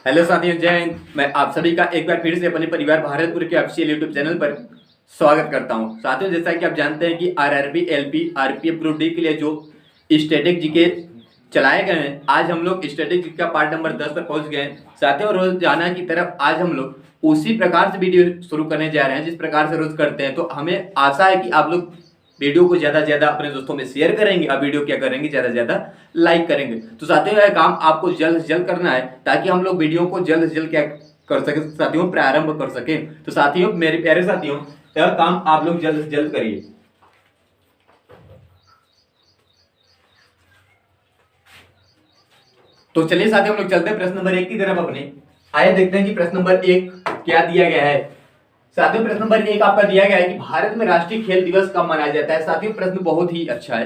Hello साथियों, जय हिंद। मैं आप सभी का एक बार फिर से अपने परिवार भारतपुर के ऑफिशियल यूट्यूब चैनल पर स्वागत करता हूं। साथियों, जैसा कि आप जानते हैं कि RRB, LP, RPF group D के लिए जो स्टैटिक जीके चलाए गए हैं, आज हम लोग स्टैटिक जीके का पार्ट नंबर 10 पर पहुंच गए हैं। साथियों, रोजाना की तरफ आज हम लोग उसी प्रकार से वीडियो शुरू करने जा रहे हैं जिस प्रकार से रोज करते हैं। तो हमें आशा है कि आप लोग वीडियो को ज्यादा से ज्यादा अपने दोस्तों में शेयर करेंगे और वीडियो क्या करेंगे, ज्यादा से ज्यादा लाइक करेंगे। तो साथियों, यह काम आपको जल्द से जल्द करना है ताकि हम लोग वीडियो को जल्द से जल्द क्या कर सके साथियों, प्रारंभ कर सके। तो साथियों, मेरे प्यारे साथियों, यह काम आप लोग जल्द से जल्द करिए। तो चलिए साथियों, हम लोग चलते हैं प्रश्न नंबर 1 की तरफ अपने। आइए देखते हैं कि प्रश्न नंबर 1 क्या दिया गया है। साथियों, प्रश्न नंबर 1 आपका दिया गया है कि भारत में राष्ट्रीय खेल दिवस कब मनाया जाता है। साथियों, प्रश्न बहुत ही अच्छा है,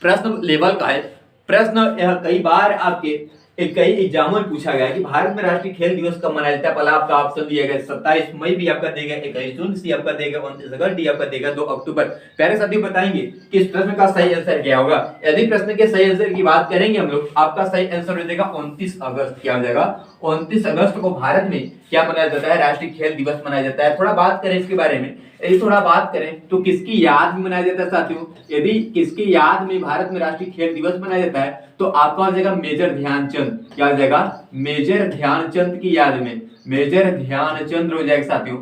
प्रश्न लेवल का है। प्रश्न यह कई बार आपके कई एग्जामों में पूछा गया है कि भारत में राष्ट्रीय खेल दिवस कब मनाया जाता है। पहला आपका ऑप्शन दिया गया 27 मई भी आपका देगा, 21 जून सी आपका देगा, 29 अगस्त डी आपका देगा, 2 अक्टूबर। प्यारे साथियों, बताएंगे कि इस प्रश्न का सही आंसर क्या होगा। यदि प्रश्न के सही आंसर की बात करेंगे हम लोग, आपका सही आंसर हो जाएगा 29 अगस्त। क्या हो जाएगा? 29 अगस्त को भारत में क्या मनाया जाता है? राष्ट्रीय खेल दिवस मनाया जाता है। थोड़ा बात करें इसके बारे में, यदि थोड़ा बात करें तो किसकी याद में मनाया जाता है साथियों? यदि किसकी याद में भारत में राष्ट्रीय खेल दिवस मनाया जाता है तो आपका हो जाएगा मेजर ध्यानचंद। क्या हो जाएगा? मेजर ध्यानचंद की याद में। मेजर ध्यानचंद हो जाएगा साथियों।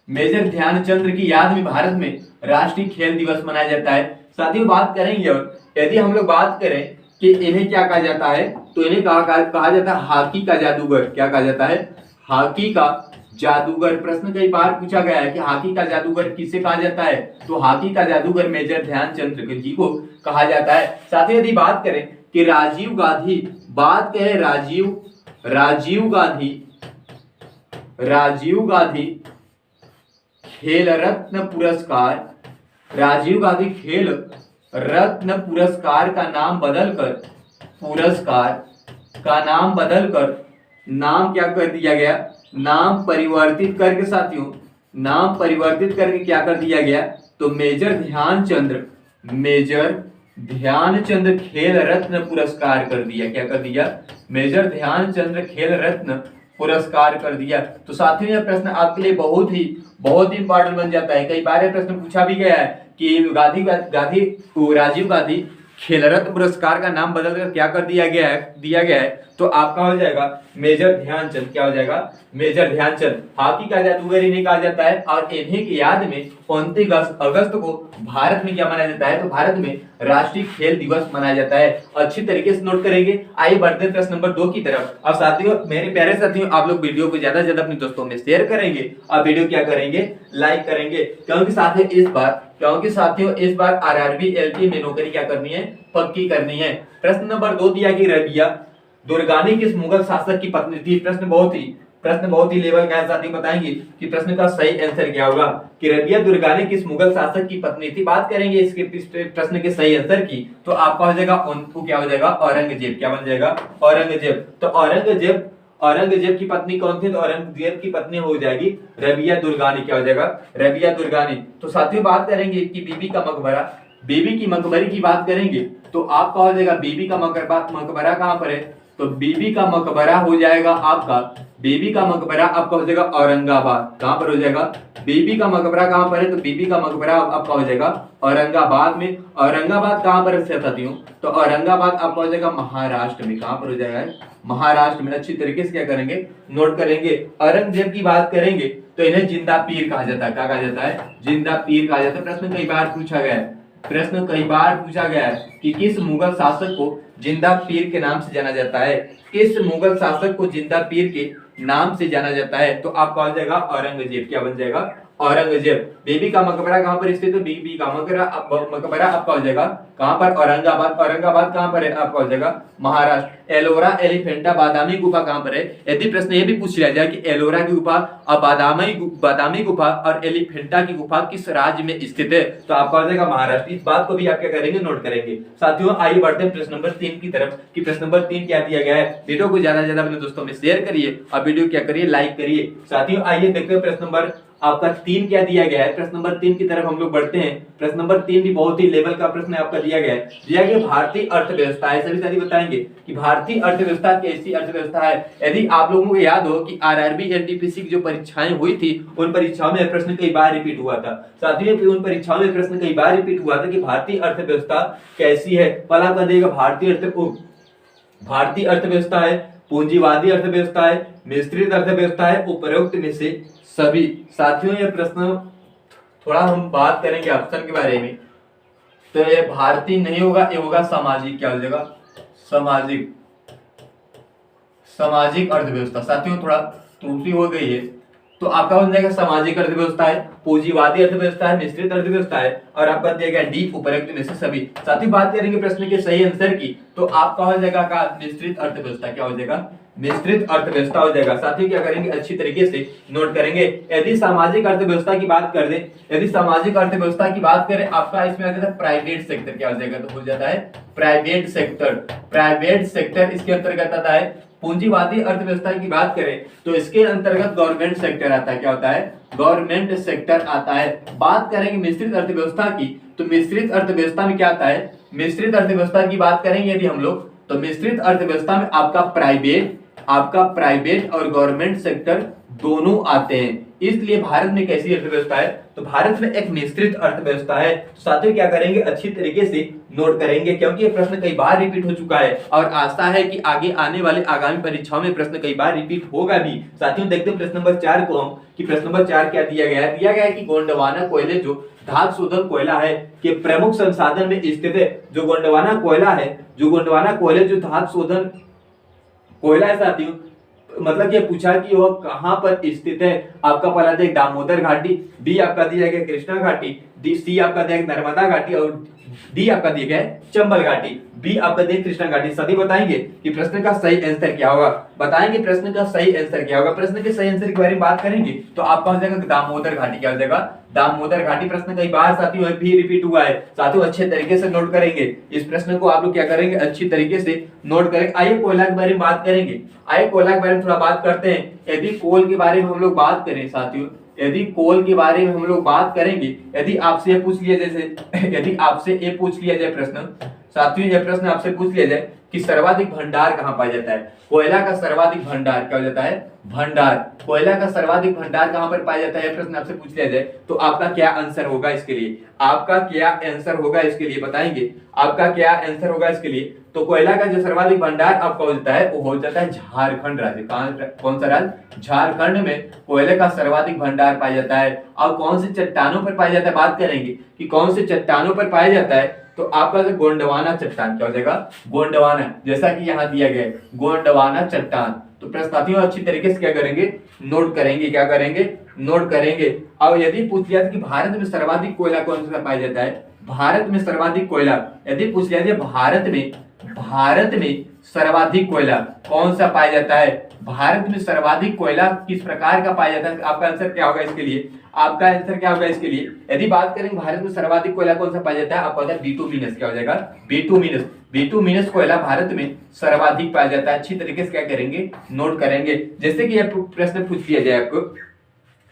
मेजर ध्यानचंद की याद में भारत में राष्ट्रीय खेल दिवस मनाया जाता है। साथियों, बात करेंगे और यदि हम लोग बात करें कि इन्हें क्या कहा जाता है तो इन्हें कहा जाता है हॉकी का जादूगर। क्या कहा जाता है? हॉकी का जादूगर। प्रश्न कई बार पूछा गया है कि हॉकी का जादूगर किसे कहा जाता है, तो हॉकी का जादूगर मेजर ध्यानचंद जी को कहा जाता है। साथ ही यदि बात करें कि राजीव गांधी, बात करें राजीव गांधी खेल रत्न पुरस्कार, राजीव गांधी खेल रत्न पुरस्कार का नाम बदलकर नाम क्या कर दिया गया? नाम परिवर्तित करके साथियों, नाम परिवर्तित करके क्या कर दिया गया? तो मेजर ध्यानचंद खेल रत्न पुरस्कार कर दिया। क्या कर दिया? मेजर ध्यानचंद खेल रत्न पुरस्कार कर दिया। तो साथियों, यह प्रश्न आपके लिए बहुत ही इंपॉर्टेंट बन जाता है। कई बार यह प्रश्न पूछा भी गया है कि राजीव गांधी खेल रत्न पुरस्कार का नाम बदलकर क्या कर दिया गया है तो आपका हो जाएगा मेजर ध्यानचंद। क्या हो जाएगा? मेजर ध्यानचंद। हॉकी का जादूगर इन्हें कहा जाता है और इन्हीं की याद में 29 अगस्त को भारत में क्या मनाया जाता है? तो भारत में राष्ट्रीय खेल दिवस मनाया जाता है। अच्छी तरीके से नोट करेंगे। आइए बढ़ते हैं प्रश्न नंबर 2 की तरफ। अब साथियों, मेरे प्यारे साथियों, आप लोग वीडियो को ज्यादा से ज्यादा अपने दोस्तों में शेयर करेंगे और वीडियो क्या करेंगे? लाइक करेंगे, क्योंकि साथियों इस बार आरआरबी, एलपी में नौकरी क्या करनी है? पक्की करनी है। प्रश्न नंबर 2 दिया कि रबिया दुर्गानी किस मुगल शासक की पत्नी थी। प्रश्न बहुत ही लेवल का है साथियों। बताएंगे कि प्रश्न का सही आंसर क्या होगा कि रबिया दुर्गानी किस मुगल शासक की पत्नी थी। बात करेंगे इसके प्रश्न के सही आंसर की तो आपका हो जाएगा क्या हो जाएगा? औरंगजेब। क्या बन जाएगा? औरंगजेब। तो औरंगजेब की पत्नी कौन थी? तो औरंगजेब की पत्नी हो जाएगी रबिया दुर्गानी। क्या हो जाएगा? रबिया दुर्गानी। तो साथियों, बात करेंगे कि बीबी की मकबरे की बात करेंगे तो आपका हो जाएगा बीबी का मकबरा कहां पर है? तो बीबी का मकबरा हो जाएगा आपका हो जाएगा औरंगाबाद। कहां पर हो जाएगा? बीबी का मकबरा कहां पर है? तो बीबी का मकबरा आपका हो जाएगा औरंगाबाद में। औरंगाबाद कहां पर है साथियों? तो औरंगाबाद आपका हो जाएगा महाराष्ट्र में। कहां पर हो जाएगा? महाराष्ट्र में। अच्छी तरीके से क्या करेंगे? नोट करेंगे। औरंगजेब की बात करेंगे तो इन्हें जिंदा पीर कहा जाता है। क्या कहा जाता है? जिंदा पीर कहा जाता है। प्रश्न कई बार पूछा गया है कि किस मुगल शासक को जिंदा पीर के नाम से जाना जाता है? किस मुगल शासक को जिंदा पीर के नाम से जाना जाता है? तो आपका हो जाएगा औरंगजेब। क्या बन जाएगा? औरंगजेब। बीबी का मकबरा कहां पर स्थित है? तो बीबी का मकबरा आपका हो जाएगा कहां पर? औरंगाबाद कहां पर है? आपका हो जाएगा महाराष्ट्र। एलोरा एलिफेंटा बादामी गुफा कहां पर है? यदि प्रश्न ये भी पूछ लिया जाए कि एलोरा की गुफा और बादामी गुफा और एलिफेंटा की गुफा किस राज्य में स्थित है तो आपका हो जाएगा महाराष्ट्र। इस बात को भी आप क्या करेंगे? नोट करेंगे। साथियों, आइए बढ़ते हैं प्रश्न नंबर 3 की तरफ कि प्रश्न नंबर 3 क्या दिया गया है। वीडियो को ज्यादा से ज्यादा अपने दोस्तों में शेयर करिए और वीडियो क्या करिए? लाइक करिए। साथियों, आइए देखते हैं प्रश्न नंबर आपका 3 क्या दिया गया है, प्रश्न नंबर 3 की तरफ हम लोग बढ़ते हैं। प्रश्न नंबर 3 भी बहुत ही लेवल का प्रश्न आपका दिया गया है। दिया गया भारतीय अर्थव्यवस्था है, सभी साथी बताएंगे कि भारतीय अर्थव्यवस्था कैसी अर्थव्यवस्था है। यदि आप लोगों को याद हो कि आरआरबी एनटीपीसी की जो परीक्षाएं हुई थी उन परीक्षाओं में प्रश्न कई बार रिपीट हुआ था। साथियों उन परीक्षाओं में प्रश्न कई बार रिपीट हुआ था कि भारतीय अर्थव्यवस्था कैसी है। पहला आपका देगा भारतीय अर्थव्यवस्था है, पूंजीवादी अर्थव्यवस्था है, मिश्रित अर्थव्यवस्था है, उपरोक्त में से सभी। साथियों ये प्रश्न थोड़ा हम बात करेंगे ऑप्शन के बारे में, तो ये भारतीय नहीं होगा, ये होगा सामाजिक। क्या हो जाएगा, सामाजिक अर्थव्यवस्था। साथियों थोड़ा त्रुटि हो गई है, तो आपका बन जाएगा सामाजिक अर्थव्यवस्था है, पूंजीवादी अर्थव्यवस्था है, मिश्रित अर्थव्यवस्था है, और आपका दिया गया डी उपरोक्त में से सभी। साथ ही बात करेंगे प्रश्न के सही आंसर की, तो आपका हो जाएगा का मिश्रित अर्थव्यवस्था। क्या हो जाएगा, मिश्रित अर्थव्यवस्था हो जाएगा। साथियों क्या करेंगे, अच्छी तरीके से नोट करेंगे। यदि सामाजिक अर्थव्यवस्था की बात कर दें, यदि सामाजिक अर्थव्यवस्था की बात करें, आपका इसमें आ जाता है प्राइवेट सेक्टर। क्या हो जाएगा, तो हो जाता है प्राइवेट सेक्टर। प्राइवेट सेक्टर इसके अंतर्गत आता है। पूंजीवादी अर्थव्यवस्था की बात करें तो इसके अंतर्गत गवर्नमेंट सेक्टर आता है। क्या होता है, गवर्नमेंट सेक्टर आता है। बात करेंगे मिश्रित अर्थव्यवस्था की, तो मिश्रित अर्थव्यवस्था में क्या आता है, मिश्रित अर्थव्यवस्था की बात करेंगे यदि हम लोग, तो मिश्रित अर्थव्यवस्था में आपका प्राइवेट और गवर्नमेंट सेक्टर दोनों आते हैं। इसलिए भारत में कैसी अर्थव्यवस्था है, तो भारत में एक मिश्रित अर्थव्यवस्था है। साथियों क्या करेंगे, अच्छी तरीके से नोट करेंगे, क्योंकि ये प्रश्न कई बार रिपीट हो चुका है और आशा है कि आगे आने वाले आगामी परीक्षाओं में प्रश्न कई बार रिपीट होगा भी। साथियों देखते हैं प्रश्न नंबर 4 को हम, कि प्रश्न नंबर 4 क्या दिया गया है। दिया गया है कि गोंडवाना कोयले जो धातु शोधन कोयला है के प्रमुख संसाधन में स्थित है। जो गोंडवाना कोयला है, जो गोंडवाना कोयले जो धातु शोधन कोयला है साथियों, मतलब ये पूछा कि वह कहां पर स्थित है। आपका पहला देख दामोदर घाटी, बी आपका दिया गया कृष्णा घाटी, सी आपका दिया गया नर्मदा घाटी, और डी आपका दिया गया चंबल घाटी, बी आपका दिया कृष्णा घाटी। सभी बताएंगे कि प्रश्न का सही आंसर क्या होगा, बताएंगे प्रश्न का सही आंसर क्या होगा। प्रश्न के सही आंसर के बारे में बात करेंगे तो आपका हो जाएगा दामोदर घाटी। क्या हो जाएगा, दामोदर घाटी। प्रश्न कई बार साथियों भी रिपीट हुआ है। साथियों अच्छे तरीके से नोट करेंगे इस प्रश्न को, आप लोग क्या करेंगे, अच्छी तरीके से नोट करेंगे। आइए कोयला के बारे में बात करेंगे, आइए कोयला के बारे में थोड़ा बात करते हैं। यदि कोल के बारे में हम लोग बात करें साथियों, यदि कोल के बारे में हम लोग बात करेंगे, यदि आपसे ये पूछ लिया जैसे यदि आपसे ये पूछ लिया जाए प्रश्न, साथियों ये प्रश्न आपसे पूछ लिया जाए कि सर्वाधिक भंडार कहां पाया जाता है, कोयला का सर्वाधिक भंडार क्या हो जाता है, भंडार, कोयला का सर्वाधिक भंडार कहां पर पाया जाता है, प्रश्न आपसे पूछ लिया जाए तो आपका क्या आंसर होगा इसके लिए, आपका क्या आंसर होगा इसके लिए, बताएंगे आपका क्या आंसर होगा इसके लिए। तो कोयला का जो सर्वाधिक भंडार आपका हो जाता है वो हो जाता है झारखंड राज्य। कौन सा राज्य, झारखंड में कोयले का सर्वाधिक भंडार पाया जाता है। और कौन से चट्टानों पर पाया जाता है, बात करेंगे कि कौन से चट्टानों पर पाया जाता है, तो आपका जो गोंडवाना चट्टान क्या हो जाएगा, गोंडवाना, जैसा कि यहाँ दिया गया है गोंडवाना चट्टान। तो प्रश्नार्थियों अच्छी तरीके से क्या करेंगे, नोट करेंगे, क्या करेंगे, नोट करेंगे। और यदि पूछ लिया कि भारत में सर्वाधिक कोयला कौन सा पाया जाता है, भारत में सर्वाधिक कोयला, यदि पूछ लिया जाए भारत में सर्वाधिक कोयला कौन सा पाया जाता है, भारत में सर्वाधिक कोयला किस प्रकार का पाया जाता है, आपका आंसर क्या होगा इसके लिए, आपका आंसर क्या होगा इसके लिए। यदि बात करें भारत में सर्वाधिक कोयला कौन सा पाया जाता है, आपका होता है बिटुमिनस। क्या हो जाएगा, बिटुमिनस, बिटुमिनस कोयला भारत में सर्वाधिक पाया जाता है। अच्छी तरीके से क्या करेंगे, नोट करेंगे। जैसे कि यह प्रश्न पूछ लिया जाए आपको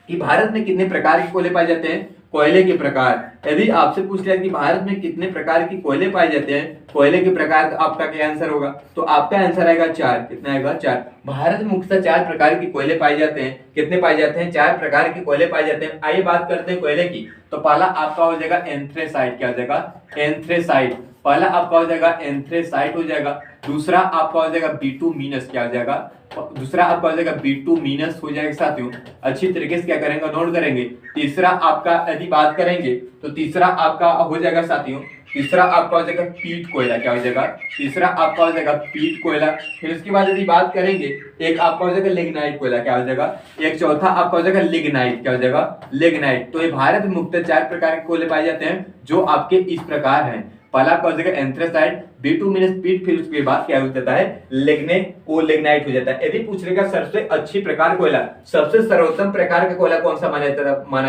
कि भारत में कितने प्रकार के कोयले पाए जाते हैं, कोयले के प्रकार। यदि आपसे पूछ लिया कि भारत में कितने प्रकार के कोयले पाए जाते हैं, कोयले के प्रकार, तो आपका क्या आंसर होगा, तो आपका आंसर आएगा 4। कितना आएगा, 4। भारत में मुख्यतः 4 प्रकार के कोयले पाए जाते हैं। कितने पाए जाते हैं, 4 प्रकार के कोयले पाए जाते हैं। आइए बात करते हैं कोयले की। तो पहला आपका हो जाएगा एंथ्रेसाइट। क्या हो जाएगा, एंथ्रेसाइट, पहला आपका हो जाएगा एंथ्रेसाइट हो जाएगा। दूसरा आपका हो जाएगा बिटुमिनस। क्या हो जाएगा, दूसरा आपका हो जाएगा बिटुमिनस हो जाएगा। साथियों अच्छी तरीके से क्या करेंगे, नोट करेंगे। तीसरा आपका यदि बात करेंगे तो तीसरा आपका हो जाएगा साथियों, तीसरा आपका हो जाएगा पीट कोयला। क्या हो जाएगा, तीसरा आपका हो जाएगा पीट कोयला। फिर उसके बाद यदि बात करेंगे एक आपका हो जाएगा लिग्नाइट कोयला। क्या हो जाएगा, एक चौथा आपका हो जाएगा लिग्नाइट। क्या हो जाएगा, लिग्नाइट। तो ये भारत में मुख्यतः 4 प्रकार के कोयले पाए जाते हैं जो आपके इस प्रकार हैं। पहला आपका हो जाएगा एंथ्रेसाइट, बिटुमिनस, पीट, फिर उसके बाद क्या हो जाता है, लिग्नाइट हो जाता है। यदि पूछ लेगा सबसे अच्छी प्रकार कोयला, सबसे सर्वोत्तम प्रकार का कोयला कौन सा माना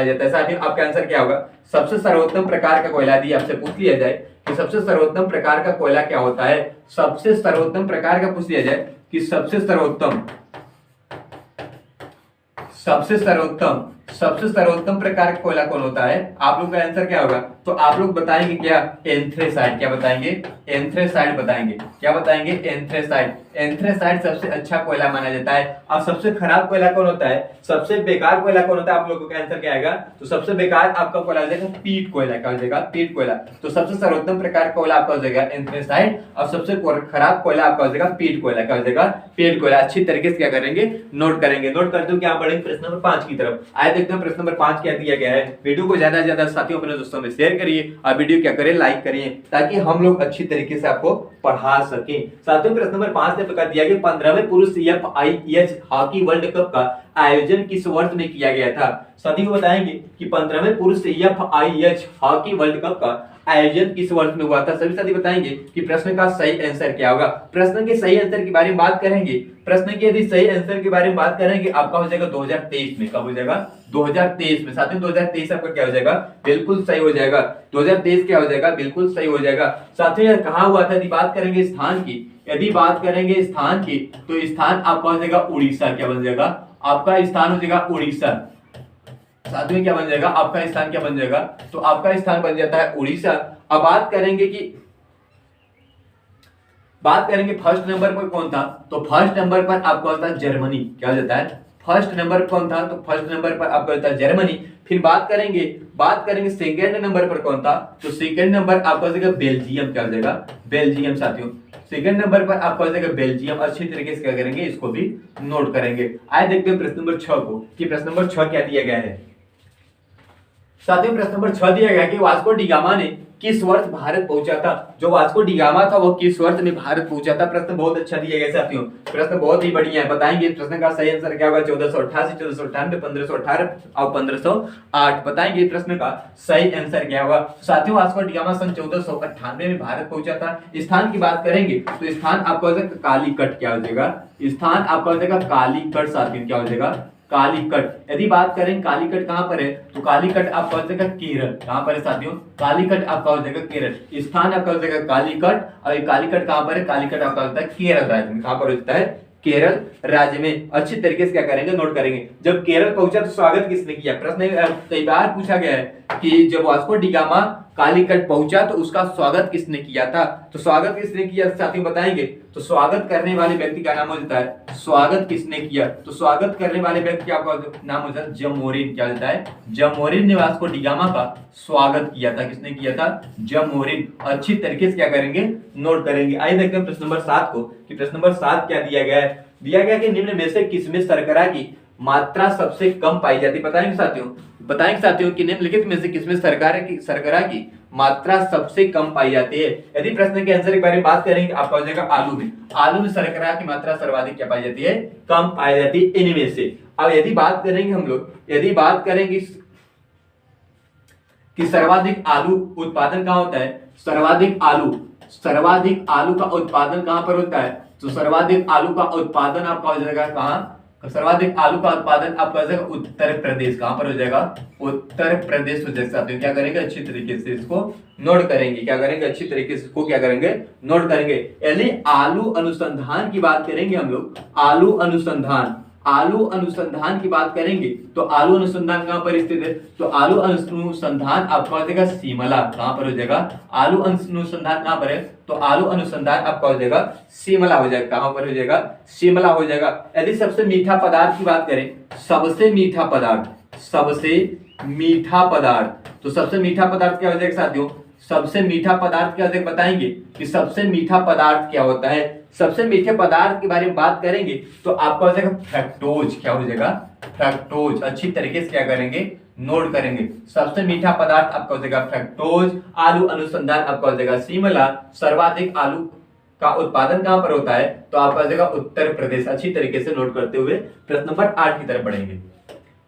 जाता है, साथियों आपका आंसर क्या होगा, सबसे सर्वोत्तम प्रकार का कोयला। यदि आपसे पूछ लिया जाए कि सबसे सर्वोत्तम प्रकार का कोयला क्या होता है, सबसे सर्वोत्तम प्रकार का पूछ लिया जाए कि सबसे सर्वोत्तम सबसे सर्वोत्तम प्रकार का कोयला कौन होता है? आप लोग का आंसर क्या होगा? तो आप लोग बताएंगे क्या? एंथ्रेसाइट। क्या बताएंगे? एंथ्रेसाइट बताएंगे। क्या बताएंगे? एंथ्रेसाइट। एंथ्रेसाइट सबसे अच्छा कोयला माना जाता है। अब सबसे खराब कोयला कौन होता है? सबसे बेकार कोयला कौन होता है? आप लोगों का आंसर क्या आएगा? तो सबसे बेकार आपका कोयला हो जाएगा पीट कोयला। क्या हो जाएगा? पीट कोयला। तो सबसे सर्वोत्तम प्रकार का कोयला आपका हो जाएगा एंथ्रेसाइट और सबसे खराब कोयला आपका हो जाएगा पीट कोयला। क्या हो जाएगा? पीट कोयला। अच्छी तरीके से क्या करेंगे? नोट करेंगे। नोट करते हो क्या बढ़ेंगे प्रश्न नंबर 5 की तरफ। आए देखते हैं प्रश्न नंबर 5 क्या दिया गया है। वीडियो को ज्यादा से ज्यादा साथियों अपने दोस्तों में शेयर करिए और वीडियो क्या करें? लाइक करिए ताकि हम लोग अच्छी तरीके से आपको पढ़ा सकें। साथियों प्रश्न नंबर 5 ने प्रकार दिया कि 15वें पुरुष FIH हॉकी वर्ल्ड कप का आयोजन किस वर्ष में किया गया था? सभी को बताएंगे कि 15वें पुरुष FIH हॉकी वर्ल्ड कप का आयोजन किस वर्ष में हुआ था? सभी साथी बताएंगे कि प्रश्न का सही आंसर क्या होगा। प्रश्न के सही आंसर के बारे में बात करेंगे। प्रश्न के यदि सही आंसर के बारे में बात करेंगे आपका हो जाएगा 2023 में। कब हो जाएगा? 2023 में। साथियों 2023 आपका क्या हो जाएगा? बिल्कुल सही हो जाएगा। 2023 क्या हो जाएगा? बिल्कुल सही हो जाएगा। साथियों यह कहां हुआ था? यदि बात करेंगे स्थान की, यदि बात करेंगे स्थान की, तो स्थान आपका हो जाएगा उड़ीसा। क्या बन जाएगा? आपका स्थान हो जाएगा उड़ीसा। साथियों क्या बन जाएगा? आपका स्थान क्या बन जाएगा? तो आपका स्थान बन जाता है उड़ीसा। अब बात करेंगे फर्स्ट नंबर पर कौन था? तो फर्स्ट नंबर पर आपका होता है जर्मनी। क्या हो जाता है? फर्स्ट नंबर कौन था? तो फर्स्ट नंबर पर आपका होता है जर्मनी। फिर बात करेंगे सेकंड नंबर पर कौन था? तो सेकंड नंबर आपका हो जाएगा बेल्जियम। क्या हो जाएगा? बेल्जियम। साथियों सेकंड नंबर पर आपका हो जाएगा बेल्जियम। अच्छी तरीके से क्या करेंगे? इसको भी नोट करेंगे। आइए देखते हैं प्रश्न नंबर 6 को कि प्रश्न नंबर 6 क्या दिया गया है। साथियों प्रश्न नंबर 6 दिया गया कि वास्को डी गामा ने किस वर्ष भारत पहुंचा था? जो वास्को डी गामा था वो किस वर्ष में भारत पहुंचा था? प्रश्न बहुत अच्छा दिया गया साथियों। प्रश्न बहुत ही बढ़िया है। बताएंगे प्रश्न का सही आंसर क्या होगा? 1488, 1498, 1518 और 1508। बताएंगे प्रश्न का सही आंसर क्या होगा। साथियों वास्को डी गामा सन 1498 में भारत पहुंचा था। स्थान की बात करेंगे तो स्थान आपका हो जाएगा कालीकट। क्या हो जाएगा? स्थान आपका हो जाएगा कालीकट। साथियों क्या हो जाएगा? कालीकट। यदि बात करें कालीकट कहां पर है? तो कालीकट आपका हो जाएगा केरल। कहां पर है साथियों? कालीकट आपका हो जाएगा केरल। स्थान आपका हो जाएगा कालीकट और ये कालीकट कहां पर है? कालीकट आपका होता है केरल राज्य में। कहां पर होता है? केरल राज्य में। अच्छी तरीके से क्या करेंगे? नोट करेंगे। जब केरल पहुंचा तो स्वागत किसने किया? प्रश्न कई बार पूछा गया है कि जब वास्को डी गामा कालीकट पहुंचा तो उसका स्वागत किसने किया था? तो स्वागत किसने किया साथियों बताएंगे। तो स्वागत करने वाले व्यक्ति का नाम हो जाता है स्वागत किसने किया? तो स्वागत करने वाले व्यक्ति का नाम हो जाता है जमोरिन। क्या होता है? जमोरिन ने वास्को डी गामा का स्वागत किया था। किसने किया था? जमोरिन। अच्छी तरीके से क्या करेंगे? नोट करेंगे। आइए देखते हैं प्रश्न नंबर 7 को कि प्रश्न नंबर 7 क्या दिया गया है। दिया गया कि निम्न में से किसमें शर्करा की मात्रा सबसे कम पाई जाती है? बताएंगे साथियों कि निम्नलिखित में से किसमें शर्करा की मात्रा सबसे कम पाई जाती है? यदि प्रश्न के आंसर के बारे में बात करेंगे आपका हो जाएगा आलू में शर्करा की मात्रा सर्वाधिक क्या पाई जाती है? कम पाई जाती है इनमें से। अब यदि बात करेंगे कि सर्वाधिक आलू उत्पादन कहां होता है? सर्वाधिक आलू का उत्पादन कहां पर होता है? तो सर्वाधिक आलू का उत्पादन आपका हो जाएगा कहां? सर्वाधिक आलू का उत्पादन आपका हो जाएगा उत्तर प्रदेश। कहां पर हो जाएगा? उत्तर प्रदेश हो जाएगा। क्या करेंगे? अच्छी तरीके से इसको नोट करेंगे। क्या करेंगे? अच्छी तरीके से इसको क्या करेंगे? नोट करेंगे। यदि आलू अनुसंधान की बात करेंगे हम लोग, आलू अनुसंधान की बात करेंगे तो आलू अनुसंधान कहां पर स्थित है? तो आलू अनुसंधान आपका हो जाएगा शिमला। कहां पर हो जाएगा? आलू अनुसंधान कहां पर है? तो आलू अनुसंधान आपका हो जाएगा शिमला हो जाएगा। कहां पर हो जाएगा? शिमला हो जाएगा। यदि सबसे मीठा पदार्थ की बात करें, सबसे मीठा पदार्थ तो सबसे मीठा पदार्थ क्या हो जाएगा साथियों? सबसे मीठा पदार्थ क्या हो जाएगा? बताएंगे कि सबसे मीठा पदार्थ क्या होता है। सबसे मीठे पदार्थ के बारे में बात करेंगे तो आपका हो जाएगा फ्रक्टोज। क्या हो जाएगा? फ्रक्टोज। अच्छी तरीके से क्या करेंगे? नोट करेंगे। सबसे मीठा पदार्थ आपका हो जाएगा फ्रक्टोज। आलू अनुसंधान आपका हो जाएगा शिमला। सर्वाधिक आलू का उत्पादन कहां पर होता है? तो आपका हो जाएगा उत्तर प्रदेश। अच्छी तरीके से नोट करते हुए प्रश्न नंबर 8 की तरफ बढ़ेंगे।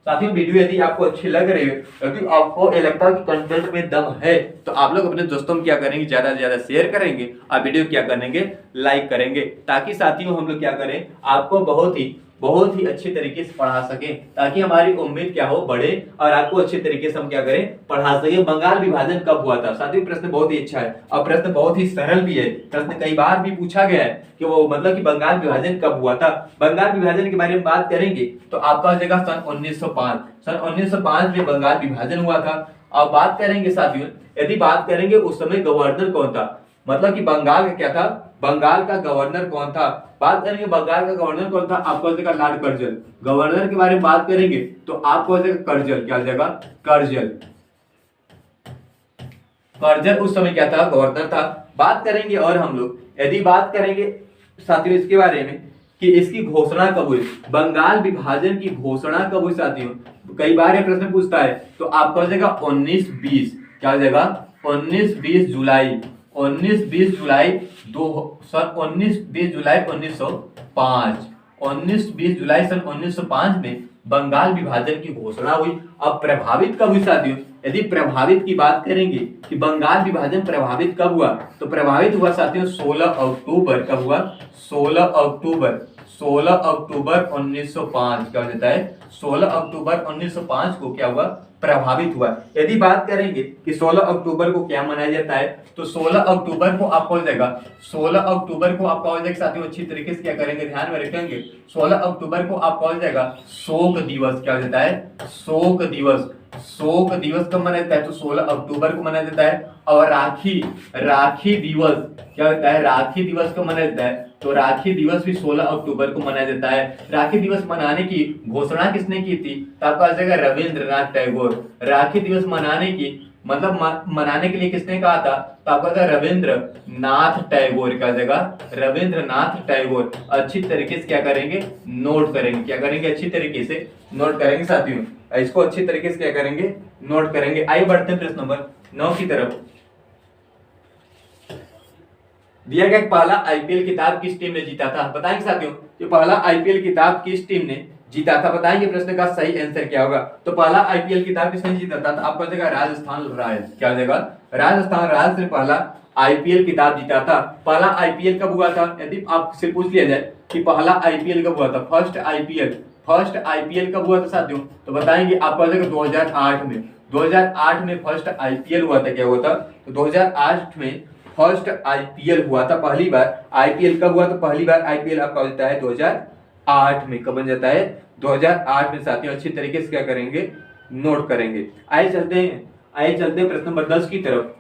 साथियों वीडियो यदि आपको अच्छी लग रही है, यदि आपको ये लगता है कि कंटेंट में दम है, तो आप लोग अपने दोस्तों में क्या करेंगे? ज्यादा से ज्यादा शेयर करेंगे और वीडियो क्या करेंगे? लाइक करेंगे, ताकि साथियों हम लोग क्या करें? आपको बहुत ही अच्छे तरीके से पढ़ा सके, ताकि हमारी उम्मीद क्या हो, बढ़े और आपको अच्छे तरीके से हम क्या करें, पढ़ा सके। बंगाल विभाजन कब हुआ था? साथियों प्रश्न बहुत ही अच्छा है और प्रश्न बहुत ही सरल भी है। प्रश्न कई बार भी पूछा गया है कि वो मतलब कि बंगाल विभाजन कब हुआ था। बंगाल विभाजन के बारे में बात करेंगे तो आपका हो जाएगा सन 1905। सन 1905 में बंगाल विभाजन हुआ था। अब बात करेंगे साथियों, यदि बात करेंगे उस समय गवर्नर कौन था, मतलब कि बंगाल का क्या था, बंगाल का गवर्नर कौन था। बात करेंगे बंगाल का गवर्नर कौन था, आपको हो जाएगा लॉर्ड कर्जन। गवर्नर के बारे में बात करेंगे तो आपको हो जाएगा कर्जन। क्या हो जाएगा? कर्जन। कर्जन उस समय क्या था, गवर्नर था। बात करेंगे और हम लोग यदि बात करेंगे साथियों इसके बारे में कि इसकी घोषणा कब हुई, बंगाल विभाजन की घोषणा कब हुई साथियों, कई बार ये प्रश्न पूछता है। तो आपका हो जाएगा 19-20। क्या हो जाएगा? 19-20 जुलाई। 19-20 जुलाई सन 19-20 जुलाई 1905। 19-20 जुलाई सन 1905 में बंगाल विभाजन की घोषणा हुई। अब प्रभावित कब हुई साथियों, यदि प्रभावित की बात करेंगे कि बंगाल विभाजन प्रभावित कब हुआ, तो प्रभावित हुआ साथियों 16 अक्टूबर। कब हुआ? 16 अक्टूबर। 16 अक्टूबर 1905। क्या हो जाता है? 16 अक्टूबर 1905 को क्या हुआ, प्रभावित हुआ। यदि बात करेंगे कि 16 अक्टूबर को क्या मनाया जाता है, तो 16 अक्टूबर को आपको हो जाएगा, 16 अक्टूबर को आपका हो जाएगा साथियों, अच्छी तरीके से क्या करेंगे, ध्यान में रखेंगे। 16 अक्टूबर को आपका हो जाएगा शोक दिवस। क्या हो जाता है? शोक दिवस। शोक दिवस कब मनाया जाता है, तो 16 अक्टूबर को मनाया जाता है। और राखी दिवस क्या होता है, राखी दिवस को मनाया जाता है, तो राखी दिवस भी 16 अक्टूबर को मनाया जाता है। राखी दिवस मनाने की घोषणा किसने की थी, तो आपका आ जाएगा रविंद्रनाथ टैगोर। राखी दिवस मनाने की मतलब मनाने के लिए किसने कहा था, तो आपका रविंद्रनाथ टैगोर। क्या जगह? रविंद्रनाथ टैगोर। अच्छी तरीके से क्या करेंगे, नोट करेंगे। क्या करेंगे? अच्छी तरीके से नोट करेंगे साथियों, इसको अच्छी तरीके से क्या करेंगे, नोट करेंगे। आइए बढ़ते हैं प्रश्न नंबर 9 की तरफ। दिया गया पहला आईपीएल खिताब किस टीम ने जीता था, बताएंगे साथियों कि पहला आईपीएल खिताब किस टीम ने जीता था, बताएंगे प्रश्न का सही आंसर क्या होगा। तो पहला आईपीएल खिताब किसने जीता था, तो आपका जगह राजस्थान रॉयल्स। क्या हो जाएगा? राजस्थान रॉयल्स ने पहला आईपीएल खिताब जीता था। पहला आईपीएल कब हुआ था, यदि आपसे पूछ लिया जाए कि पहला आईपीएल कब हुआ था, फर्स्ट आईपीएल कब हुआ था साथियों, तो बताएंगे आपका जगह 2008 में। 2008 में फर्स्ट आईपीएल हुआ था। क्या हुआ था, तो 2008 में फर्स्ट आईपीएल हुआ था पहली बार। आईपीएल कब हुआ, तो पहली बार आईपीएल आपका हो जाता है 2008 में। कब बन जाता है? 2008 में साथियों, अच्छी तरीके से क्या करेंगे, नोट करेंगे। आइए चलते हैं प्रश्न नंबर 10 की तरफ।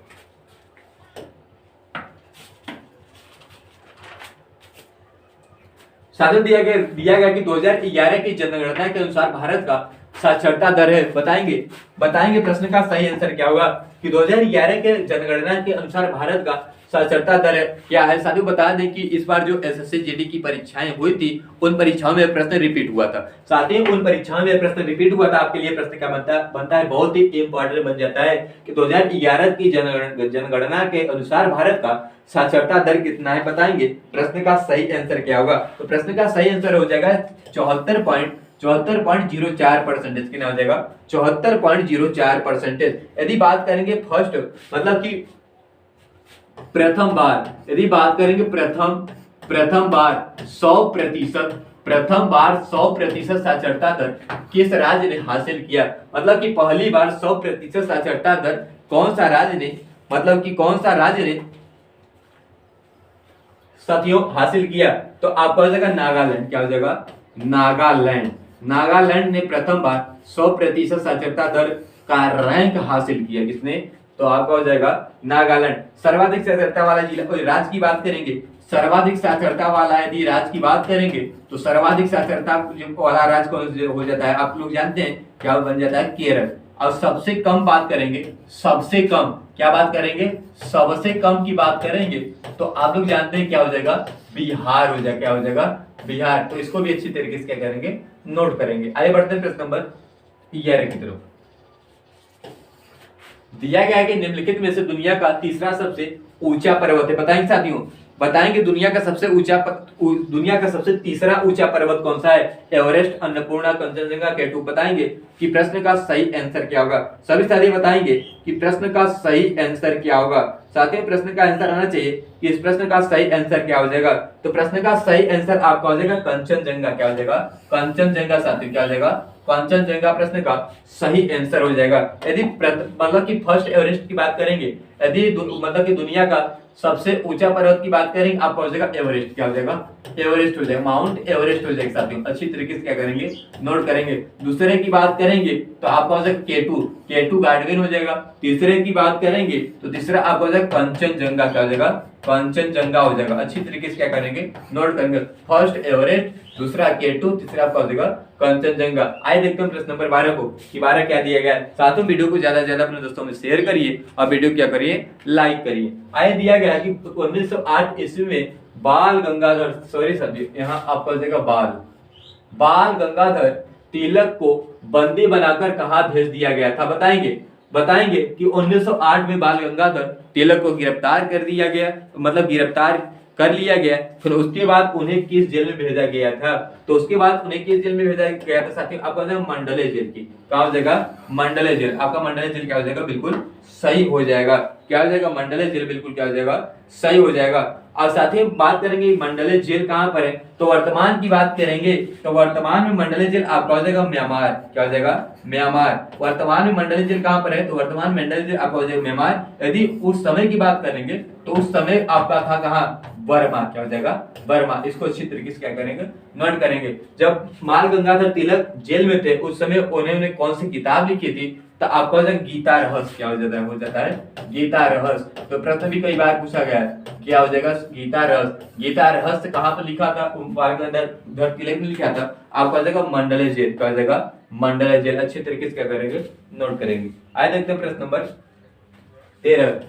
साथियों दिया गया कि 2011 की जनगणना के अनुसार भारत का साक्षरता दर है, बताएंगे प्रश्न का सही आंसर क्या होगा कि 2011 के जनगणना के अनुसार भारत का साक्षरता दर क्या है। साथियों बता दें कि इस बार जो एसएससी जीडी की परीक्षाएं हुई थी, उन परीक्षाओं में प्रश्न रिपीट हुआ था। साथियों उन परीक्षाओं में प्रश्न रिपीट हुआ था, आपके लिए प्रश्न क्या बनता है, बहुत ही इंपॉर्टेंट बन जाता है कि 2011 की जनगणना के अनुसार भारत का साक्षरता दर कितना है, बताएंगे प्रश्न का सही आंसर क्या होगा। तो प्रश्न का सही आंसर हो जाएगा 74.04%। कितना हो जाएगा? 74.04%। यदि बात करेंगे फर्स्ट मतलब कि प्रथम बार, यदि बात करेंगे प्रथम बार 100% साक्षरता दर किस राज्य ने हासिल किया, मतलब कि पहली बार 100% साक्षरता दर कौन सा राज्य ने, मतलब कि कौन सा राज्य ने साथियों हासिल किया, तो आपका हो जाएगा नागालैंड। क्या हो जाएगा? नागालैंड ने प्रथम बार 100% साक्षरता दर का रैंक हासिल किया। किसने? तो आपका हो जाएगा नागालैंड। सर्वाधिक साक्षरता वाला जिला राज्य की बात करेंगे, सर्वाधिक साक्षरता वाला यदि राज्य की बात करेंगे तो सर्वाधिक साक्षरता वाला राज्य कौन हो जाता है, आप लोग जानते हैं क्या बन जाता है? केरल। और सबसे कम बात करेंगे, सबसे कम क्या बात करेंगे, सबसे कम की बात करेंगे तो आप लोग जानते हैं क्या हो जाएगा? बिहार हो जाएगा। क्या हो जाएगा? बिहार। तो इसको भी अच्छी तरीके से क्या करेंगे, नोट करेंगे। आगे बढ़ते हैं प्रश्न नंबर 11 की तरफ। दिया गया है कि निम्नलिखित में से दुनिया का तीसरा सबसे ऊंचा पर्वत है, बताएंगे साथियों बताएंगे दुनिया का सबसे तीसरा ऊंचा पर्वत कौन सा है? एवरेस्ट, अन्नपूर्णा, कंचनजंगा, केटू। बताएंगे कि प्रश्न का सही आंसर क्या होगा। सभी साथी बताएंगे कि प्रश्न का सही आंसर क्या होगा। साथियों प्रश्न का आंसर आना चाहिए कि इस प्रश्न का सही आंसर क्या हो जाएगा। तो प्रश्न का सही आंसर आपका हो जाएगा कंचनजंगा। क्या हो जाएगा? कंचनजंगा। साथियों क्या हो जाएगा? कंचनजंगा प्रश्न का सही आंसर हो जाएगा। यदि मतलब कि फर्स्ट एवरेस्ट की बात करेंगे, यदि मतलब कि दुनिया का सबसे ऊंचा पर्वत की बात करेंगे, आपका हो जाएगा एवरेस्ट। क्या हो जाएगा? एवरेस्ट हो जाएगा, माउंट एवरेस्ट हो जाएगा। साथियों अच्छी तरीके से क्या करेंगे? नोट करेंगे। दूसरे की बात करेंगे तो आपका हो जाएगा केटू, केटू गार्डवेन हो जाएगा। तीसरे की बात करेंगे तो तीसरा आपका हो जाएगा कंचनजंगा। क्या हो जाएगा? कंचनजंगा हो जाएगा। अच्छी तरीके से क्या करेंगे? नोट करेंगे। फर्स्ट एवरेस्ट, दूसरा केटू, तीसरा आपका हो जाएगा कंचनजंगा। आइए देखते हैं प्रश्न नंबर 12 को कि 12 क्या दिया गया है। साथियों वीडियो को ज्यादा से ज्यादा अपने दोस्तों में शेयर करिए और वीडियो क्या करिए? लाइक करिए। आइए दिया गया है कि 1908 ईस्वी में बाल गंगाधर यहाँ आपका हो जाएगा बाल गंगाधर तिलक को बंदी बनाकर कहां भेज दिया गया था? बताएंगे कि 1908 में बाल गंगाधर तिलक को गिरफ्तार कर दिया गया, मतलब गिरफ्तार कर लिया गया। फिर उसके बाद उन्हें किस जेल में भेजा गया था? तो उसके बाद उन्हें किस जेल में भेजा गया था साथियों? आपका मंडले जेल की। क्या हो जाएगा? मंडले जेल। आपका मंडले जेल क्या हो जाएगा? बिल्कुल सही हो जाएगा। क्या हो जाएगा? मंडले जेल बिल्कुल क्या हो जाएगा? सही हो जाएगा। और साथ ही बात करेंगे मंडले जेल कहां पर है, तो वर्तमान की बात करेंगे तो वर्तमान में मंडले जेल आपका हो जाएगा म्यांमार। क्या हो जाएगा? म्यांमार। वर्तमान में मंडले जेल कहां पर है? तो वर्तमान मंडले जेल आपका हो जाएगा म्यांमार। यदि उस समय की बात करेंगे तो उस समय आपका था कहां? बर्मा। क्या हो जाएगा? बर्मा। इसको अच्छी तरीके से क्या करेंगे? नोट करेंगे। जब बाल गंगाधर तिलक जेल में थे उस समय उन्होंने कौन सी किताब लिखी थी? तो आपका हो जाएगा गीता रहस्य। क्या हो जाता है? गीता रहस्य। तो प्रश्न भी कई बार पूछा गया है, क्या हो जाएगा? गीता रहस्य। गीता रहस्य कहां पर लिखा था? बाल गंगाधर तिलक ने लिखा था। आपका हो जाएगा मंडले जेल। क्या हो जाएगा? मंडले जेल। अच्छे तरीके से क्या करेंगे? नोट करेंगे। आइए देखते हैं प्रश्न नंबर 13।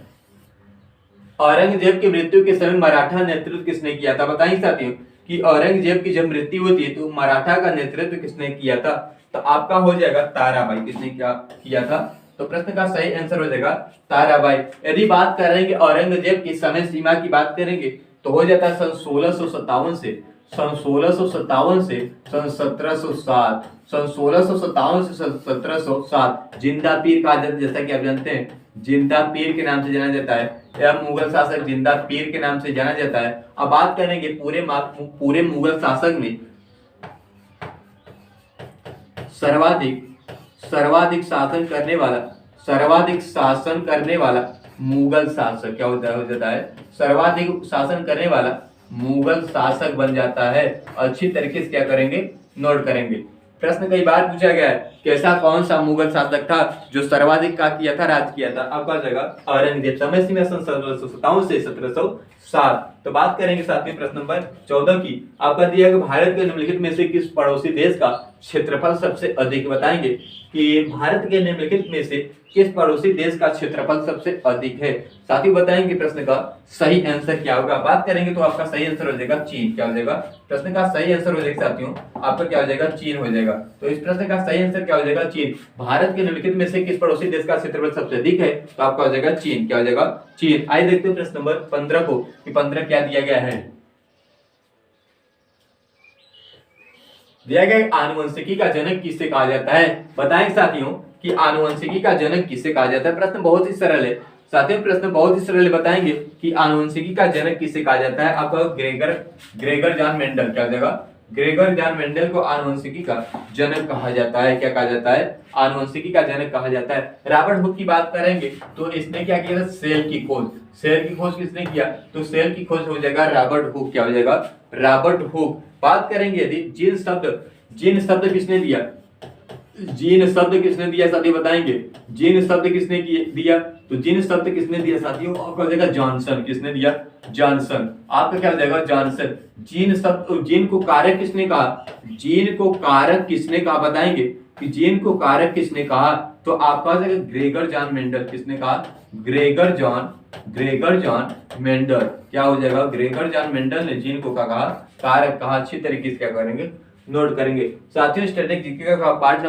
औरंगजेब की मृत्यु के समय मराठा नेतृत्व किसने किया था? बताइए साथियों कि औरंगजेब की जब मृत्यु होती है तो मराठा का नेतृत्व किसने किया था? तो आपका हो जाएगा ताराबाई। किसने क्या किया था? तो प्रश्न का सही आंसर हो जाएगा ताराबाई। यदि बात करेंगे औरंगजेब की समय सीमा की बात करेंगे तो हो जाता है सन 1657 से सन 1707 सन 1657 से सन 1707। जिंदा पीर कहा जाता है, जैसा कि आप जानते हैं जिंदा पीर के नाम से जाना जाता है, या मुगल शासक जिंदा पीर के नाम से जाना जाता है। अब बात करेंगे पूरे मुगल शासक में सर्वाधिक शासन करने वाला मुगल शासक क्या हो जाता है? सर्वाधिक शासन करने वाला मुगल शासक बन जाता है। अच्छी तरीके से क्या करेंगे? नोट करेंगे। प्रश्न कई बार पूछा गया है कि ऐसा कौन सा मुगल शासक था जो सर्वाधिक का किया था, राज किया था? आपका जगह औरंगजेब। समय सीमा सन 1757 से 1707। तो बात करेंगे साथ में प्रश्न नंबर 14 की। आपका दिया गया भारत के निम्नलिखित में से किस पड़ोसी देश का क्षेत्रफल सबसे अधिक? बताएंगे कि भारत के निम्नलिखित में से किस पड़ोसी देश का क्षेत्रफल सबसे अधिक है? साथ ही बताएंगे प्रश्न का सही आंसर क्या होगा। बात करेंगे तो आपका सही आंसर हो जाएगा चीन। क्या हो जाएगा? प्रश्न का सही आंसर हो जाएगा साथियों आपका क्या हो जाएगा? चीन हो जाएगा। तो इस प्रश्न का सही आंसर क्या हो जाएगा? चीन। भारत के निम्नलिखित में से किस पड़ोसी देश का क्षेत्रफल सबसे अधिक है? तो आपका हो जाएगा चीन। क्या हो जाएगा? चीन। आइए देखते हैं प्रश्न नंबर 15 को कि 15 क्या दिया गया है। दिया गया आनुवंशिकी का जनक किसे कहा जाता है? बताएं साथियों कि आनुवंशिकी का जनक किसे कहा जाता है। प्रश्न बहुत ही सरल है साथियों, प्रश्न बहुत ही सरल है। बताएंगे कि आनुवंशिकी का जनक किसे कहा जाता है? आपका ग्रेगर जॉन मेंडल। क्या हो जाएगा? ग्रेगर जॉन मेंडल को आनुवंशिकी का जनक कहा जाता है। क्या कहा जाता है? आनुवंशिकी का जनक कहा जाता है। रॉबर्ट हुक की बात करेंगे तो इसने क्या किया था? सेल की खोज किसने किया? तो सेल की खोज हो जाएगा रॉबर्ट हुक। क्या हो जाएगा? Robert Hooke. बात करेंगे यदि जीन शब्द किसने दिया? जीन शब्द किसने दिया साथियों? बताएंगे जीन शब्द किसने दिया? तो जीन शब्द किसने दिया साथियों? आपका हो जाएगा जॉनसन। किसने दिया? जॉनसन। आपका क्या हो जाएगा? जॉनसन। जीन को कारक किसने कहा? जीन को कारक किसने कहा? बताएंगे कि जीन को कारक किसने कहा? तो आपका हो जाएगा ग्रेगर जॉन मेंडल। किसने कहा? Gregor John Mendel. क्या हो जाएगा? ग्रेगर जॉन मेंडल ने जीन को कहा कारक कहा। अच्छी तरीके से क्या करेंगे? नोट करेंगे। साथियों स्टैटिक जीके का पार्ट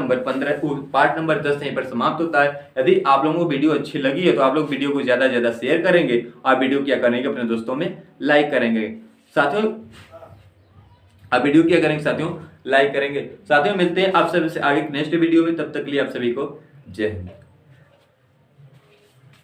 नंबर 10 यहीं पर समाप्त होता है। यदि आप लोगों को वीडियो अच्छी लगी है तो आप लोग वीडियो को ज्यादा से ज्यादा शेयर करेंगे और वीडियो क्या करेंगे अपने दोस्तों में लाइक करेंगे। साथियों आप वीडियो क्या करेंगे साथियों, लाइक करेंगे। साथियों मिलते हैं आप सभी से आगे नेक्स्ट वीडियो में, तब तक के लिए आप सभी को जय हिंद।